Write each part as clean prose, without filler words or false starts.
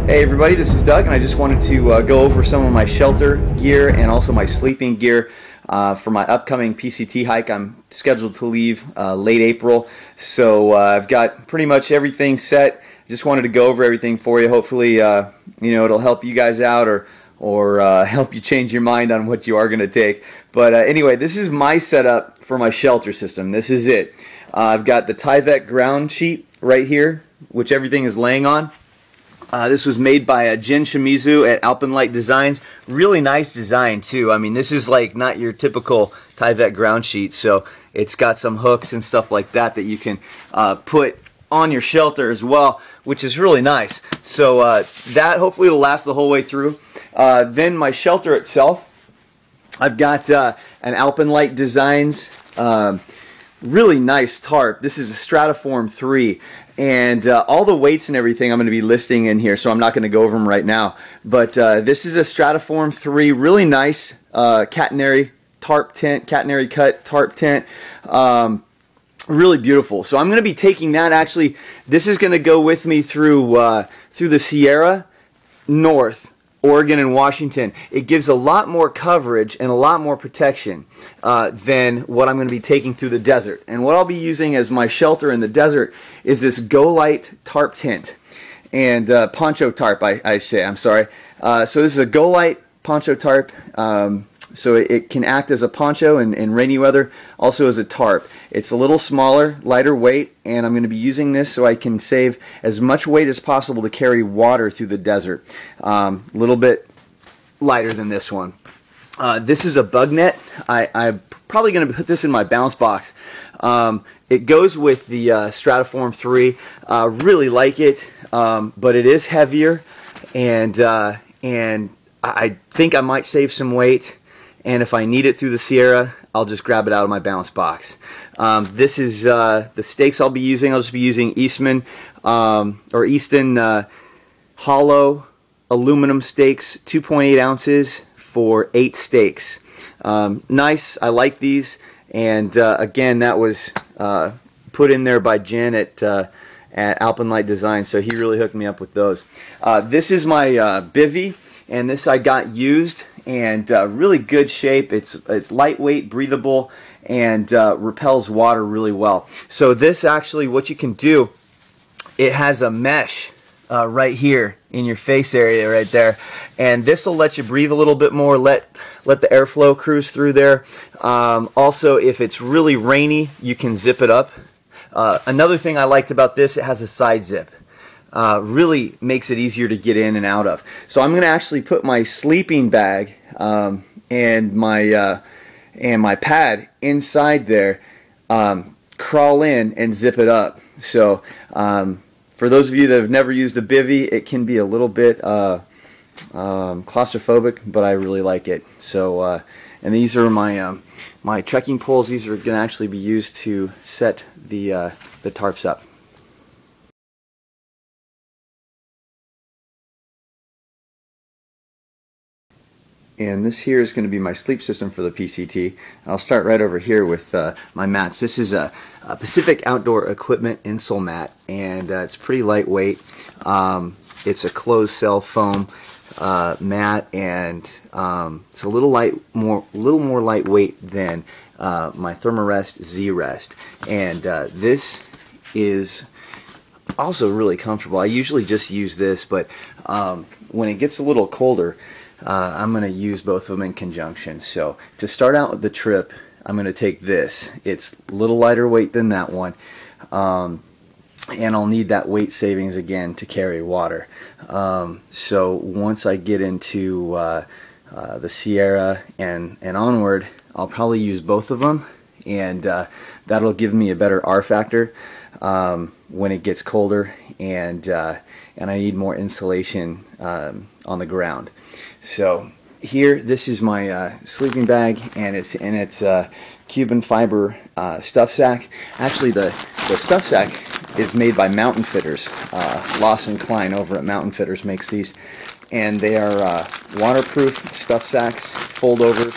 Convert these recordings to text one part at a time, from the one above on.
Hey everybody, this is Doug, and I just wanted to go over some of my shelter gear and also my sleeping gear for my upcoming PCT hike. I'm scheduled to leave late April, so I've got pretty much everything set. Just wanted to go over everything for you. Hopefully, you know, it'll help you guys out or help you change your mind on what you are going to take. But anyway, this is my setup for my shelter system. This is it. I've got the Tyvek ground sheet right here, which everything is laying on. This was made by Jin Shimizu at Alpenlight Designs. Really nice design too. I mean, this is like not your typical Tyvek ground sheet, so it's got some hooks and stuff like that that you can put on your shelter as well, which is really nice. So that hopefully will last the whole way through. Then my shelter itself, I've got an Alpenlight Designs really nice tarp. This is a Stratiform 3. And all the weights and everything I'm going to be listing in here, so I'm not going to go over them right now. But this is a Stratiform 3, really nice catenary tarp tent, catenary cut tarp tent. Really beautiful. So I'm going to be taking that. Actually, this is going to go with me through through the Sierra, north, Oregon and Washington. It gives a lot more coverage and a lot more protection than what I'm going to be taking through the desert. And what I'll be using as my shelter in the desert is this Go Light tarp tent and poncho tarp. I say, I'm sorry. So this is a Go Light poncho tarp. So it can act as a poncho in rainy weather, also as a tarp. It's a little smaller, lighter weight, and I'm going to be using this so I can save as much weight as possible to carry water through the desert. A little bit lighter than this one. This is a bug net. I'm probably going to put this in my bounce box. It goes with the Stratiform 3. Really like it, but it is heavier, and I think I might save some weight. And if I need it through the Sierra, I'll just grab it out of my bounce box. This is the stakes I'll be using. I'll just be using Eastman or Easton hollow aluminum stakes, 2.8 ounces for 8 stakes. Nice. I like these. And again, that was put in there by Jen at Alpenlight Design, so he really hooked me up with those. This is my bivvy, and this I got used. And really good shape. It's lightweight, breathable, and repels water really well. So this actually, what you can do, it has a mesh right here in your face area right there, and this will let you breathe a little bit more, let the airflow cruise through there. Also, if it's really rainy, you can zip it up. Another thing I liked about this, it has a side zip. Really makes it easier to get in and out of. So I'm going to actually put my sleeping bag and my pad inside there, crawl in and zip it up. So for those of you that have never used a bivvy, it can be a little bit claustrophobic, but I really like it. So and these are my my trekking poles. These are going to actually be used to set the tarps up. And this here is going to be my sleep system for the PCT. I'll start right over here with my mats. This is a Pacific Outdoor Equipment insole mat, and it's pretty lightweight. It's a closed cell foam mat, and it's a little more lightweight than my Thermarest Z-Rest. And this is also really comfortable. I usually just use this, but when it gets a little colder, I'm going to use both of them in conjunction. So to start out with the trip, I'm going to take this. It's a little lighter weight than that one, and I'll need that weight savings again to carry water. So once I get into the Sierra and onward, I'll probably use both of them, and that'll give me a better R factor when it gets colder, and I need more insulation on the ground. So here, this is my sleeping bag, and it's in its Cuban fiber stuff sack. Actually, the stuff sack is made by Mountain Fitters. Lawson Klein over at Mountain Fitters makes these, and they are waterproof stuff sacks, foldovers,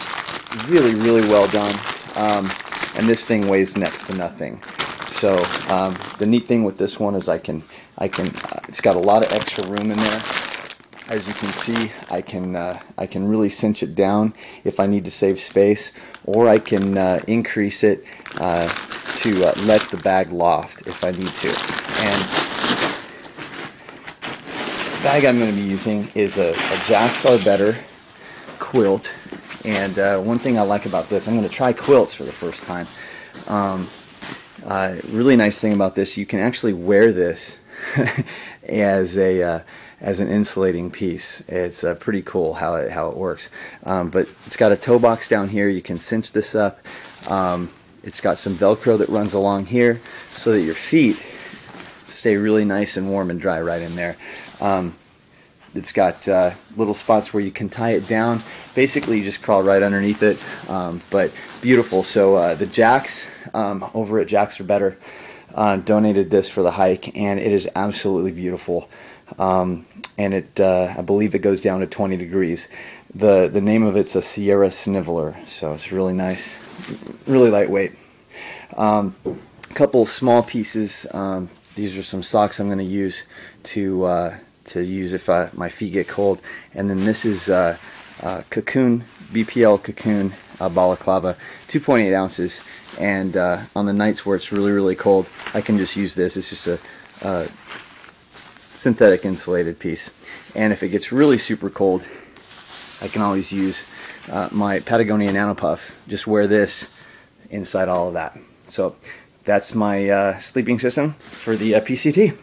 really, really well done. And this thing weighs next to nothing. So the neat thing with this one is it's got a lot of extra room in there. As you can see, I can really cinch it down if I need to save space, or I can increase it to let the bag loft if I need to. And the bag I'm going to be using is a Jacks Are Better quilt. And one thing I like about this, I'm going to try quilts for the first time. Really nice thing about this, you can actually wear this as an insulating piece. It's pretty cool how it works. But it's got a toe box down here. You can cinch this up. It's got some Velcro that runs along here so that your feet stay really nice and warm and dry right in there. It's got little spots where you can tie it down. Basically, you just crawl right underneath it, but beautiful. So the Jacks over at Jacks Are Better donated this for the hike, and it is absolutely beautiful. And I believe it goes down to 20 degrees. The name of it's a Sierra Sniveler, so it's really nice, really lightweight. A couple small pieces. These are some socks I'm going to use to use if my feet get cold. And then this is Cocoon, BPL Cocoon balaclava, 2.8 ounces. And on the nights where it's really cold, I can just use this. It's just a synthetic insulated piece. And if it gets really super cold, I can always use my Patagonia Nano Puff. Just wear this inside all of that. So that's my sleeping system for the PCT.